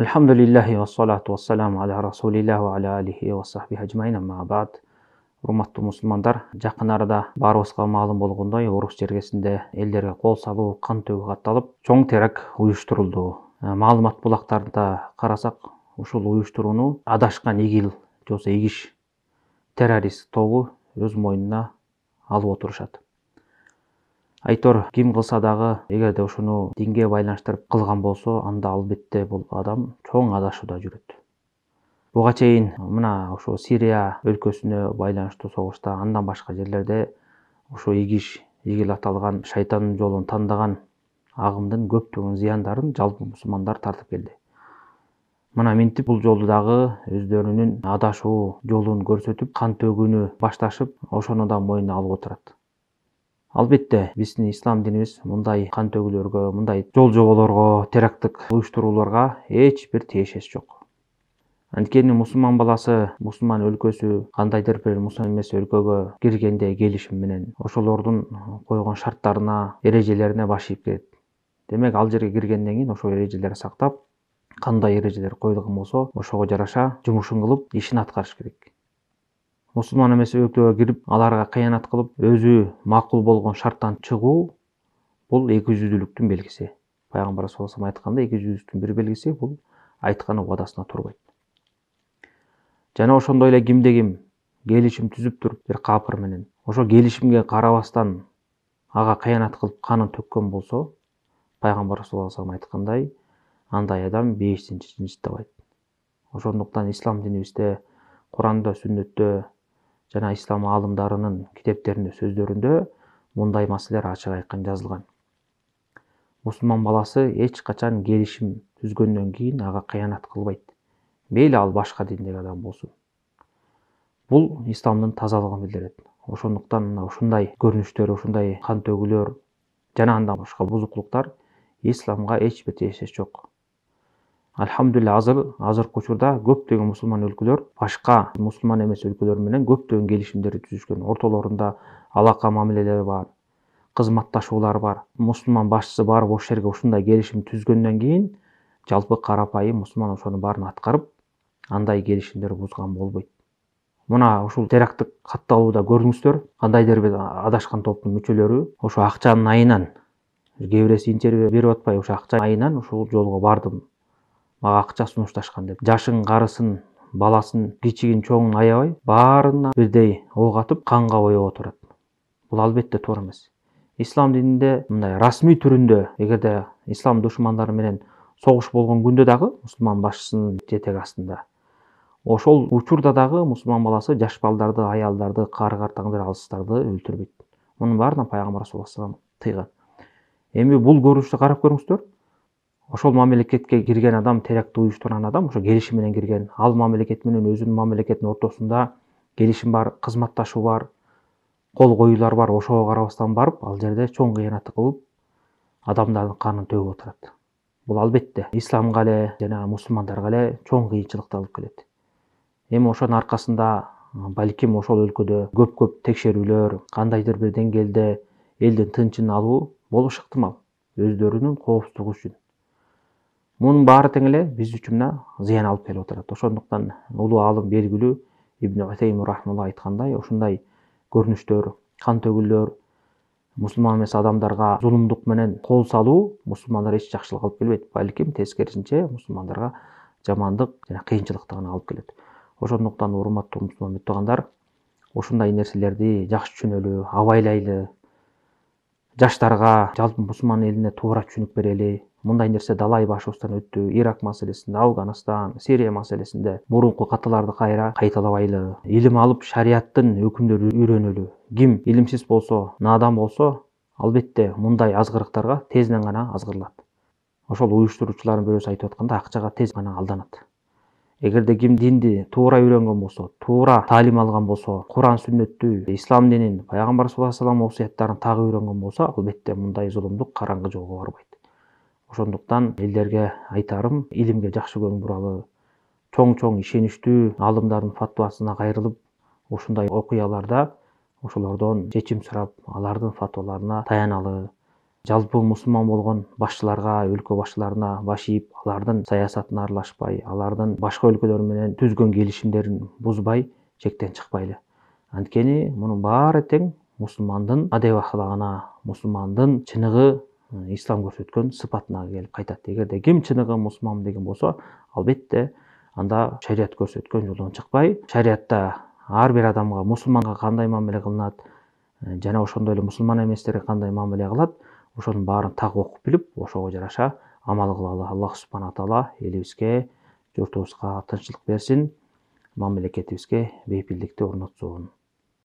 Alhamdulillahi wa salatu wa salamu ala rasulillah wa ala alihi wa sahbihi ajmain amma ba'd. Урматтуу мусулмандар, жакын арада баарыбызга маалым болгондой, Орус жергесинде элдерге кол салуу, кан төгүү катталып, чоң теракт уюштурулду. Маалымат булактарында карасак, ушул уюштурууну адашкан ИГИЛ же болбосо ИГИШ террорист тобу өз мойнуна алып отурушат. Айтор ким кылса дагы, эгерде ушуну динге байланыштырып кылган болсо, анда албетте бул адам чоң адашууда жүрөт. Буга чейин мына ошо Сирия өлкөсүнө байланыштуу согушта, андан башка жерлерде ошо ИГИШ, ИГИЛ аталган шайтандын жолун тандаган агымдын көптөгөн зыяндарын жалпы мусулмандар тартып келди. Мына минтип бул жолу дагы өздөрүнүн адашуу жолун көрсөтүп, кан төгүүнү башташып, ошону да мойнуна алып отурат. Албетте, биздин ислам динибиз мындай кан төгүүлөргө, мындай жол жоболорго, теракттык уюштурууларга эч бир тиешеси жок. Анткени мусулман баласы, мусулман өлкөсү кандайдыр бир мусулман эмес өлкөгө киргенде келишим менен ошолордун койгон шарттарына, эрежелерине баш ийип кирет. Демек, ал жерге киргенден кийин ошол эрежелерди сактап, кандай эрежелер коюлган болсо, ошого жараша жумушун кылып, ишин аткарыш керек. Мусулман эмес өлкөгө кирип, аларга кыянат кылып, өзү макул болгон шарттан чыгуу бул экижүздүүлүктүн белгиси. Пайгамбар саллаллаху алейхи айткандай, экижүздүүлүктүн бир белгиси бул айткан убадасына турбайт. Жана ошондой эле кимде ким келишим түзүп туруп, бир капыр менен ошо келишимге карабастан ага кыянат кылып канын төккөн болсо, Пайгамбар саллаллаху алейхи айткандай, андай адам бейиштин жынжыт табайт. Ошондуктан ислам динибизде, Куранда, сүннөттө жана ислам аалымдарынын китептеринде, сөздөрүндө мындай маселелер ачык айкын жазылган. Мусулман баласы эч качан келишим түзгөндөн кийин ага кыянат кылбайт. Мейли ал башка диндеги адам болсун. Бул исламдын тазалыгын билдирет. Ошондуктан ушундай көрүнүштөр, ушундай кан төгүүлөр жана андан башка бузуклуктар исламга эч бир тиешеси жок. Алхамдулилла, азыркы учурда көптөгөн мусулман өлкөлөр башка мусулман эмес өлкөлөр менен көптөгөн келишимдерди түзүшкөн. Ортолорунда алака мамилелер бар, кызматташуулар бар. Мусулман башчысы барып ошол жерге ушундай келишим түзгөндөн кийин жалпы карапайым мусулман ошонун баарын аткарып, андай келишимдер бузган болбойт. Мына ушул теракттык катталууда көрдүңүздөр, кандайдыр бир адашкан топтун мүчөлөрү ошо акчанын айынан, кээ биреси интервью берип атпайбы, ошо акча айынан ушул жолго бардым, мага акча сунушташкан деп. Жашын, карысын, баласын, кичигин, чоңун аябай, баарына бирдей ок атып, канга боеп отурат. Бул албетте туура эмес. Ислам дининде мындай расмий түрүндө, эгерде ислам душмандары менен согуш болгон күндө дагы мусулман башчысынын жетеги астында. Ошол учурда дагы мусулман баласы жаш балдарды, аялдарды, кары-картаңдарды, алыстарды өлтүрбөйт. Мунун баарына Пайгамбар саллаллаху алейхи тыйган. Эми бул көрүнүштү карап көрүңүздөр. Ошол мамлекетке кирген адам, терактты уюштурган адам ошо келишим менен кирген. Ал мамлекет менен өзүнүн мамлекетинин ортосунда келишим бар, кызматташуу бар, кол коюулар бар. Ошого карабастан барып, ал жерде чоң кыянатты кылып, адамдардын канын төгүп отурат. Бул албетте исламга эле жана мусулмандарга эле чоң кыйынчылыкты алып келет. Эми ошонун аркасында балким ошол өлкөдө көп текшерүүлөр, кандайдыр бир деңгээлде элдин тынчын алуу болушу ыктымал, өздөрүнүн коопсуздугу үчүн. Мунун баары тең эле биз үчүн зыян алып келип отурат. Ошондуктан улуу аалым, белгилүү Ибн Утайм рахмалла айткандай, ушундай көрүнүштөр, кан төгүүлөр, мусулман эмес адамдарга зулумдук менен кол салуу мусулмандар эч жакшылык алып келбейт. Балким тескерисинче мусулмандарга жамандык жана кыйынчылыкты гана алып келет. Ошондуктан урматтуу мусулман муттагандар, ушундай нерселерди жакшы түшүнөлү, абайлайлы, жаштарга, жалпы мусулман элине туура түшүнүк берели. Мындай нерсе далай башыбыздан өттү. Ирак маселесинде, Афганистан, Сирия маселесинде мурунку каталарды кайталабайлы. Илим алып, шариаттын өкүмдөрүн үйрөнөлү. Ким илимсиз болсо, наадан болсо, албетте мындай азгырыктарга тезинен гана азгырылат. Ошол уюштуруучулардын бирөөсү айтып аткандай, акчага тез гана алданат. Эгерде ким динди туура үйрөнгөн болсо, туура таалим алган болсо, Куран, сүннөттү, ислам динин, Пайгамбар саллаллаху алейхи вассалам осуяттарын так үйрөнгөн болсо, албетте мындай зулумдук караңгы жолго барбайт. Ошондуктан элдерге айтарым, илимге жакшы көңүл буралы, чоң ишеничтүү аалымдардын фатвасына кайрылып, ушундай окуяларда ошолордон чечим сурап, алардын фатваларына таяналы. жалпы мусулман болгон башчыларга, өлкө башчыларына баш ийип, алардын саясатына аралашпай, алардын башка өлкөлөр менен түзгөн келишимдерин бузбай, чектен чыкпайлы. Анткени мунун баары тең мусулмандын адеп аклагына, мусулмандын чыныгы ислам көрсөткөн сыпатына келип кайтат. Эгерде ким чыныгы мусулманмын деген болсо, албетте анда шарият көрсөткөн жолдон чыкпай, шариятта ар бир адамга, мусулманга кандай мамиле кылынат, жана ошондой эле мусулман эместерге кандай мамиле кылат, ошонун баарын так окуп билип, ошого жараша амал кылалы. Аллах субхана таала элибизге, журтубузга тынччылык берсин, мамлекетибизге бейпилдикти орнотсун.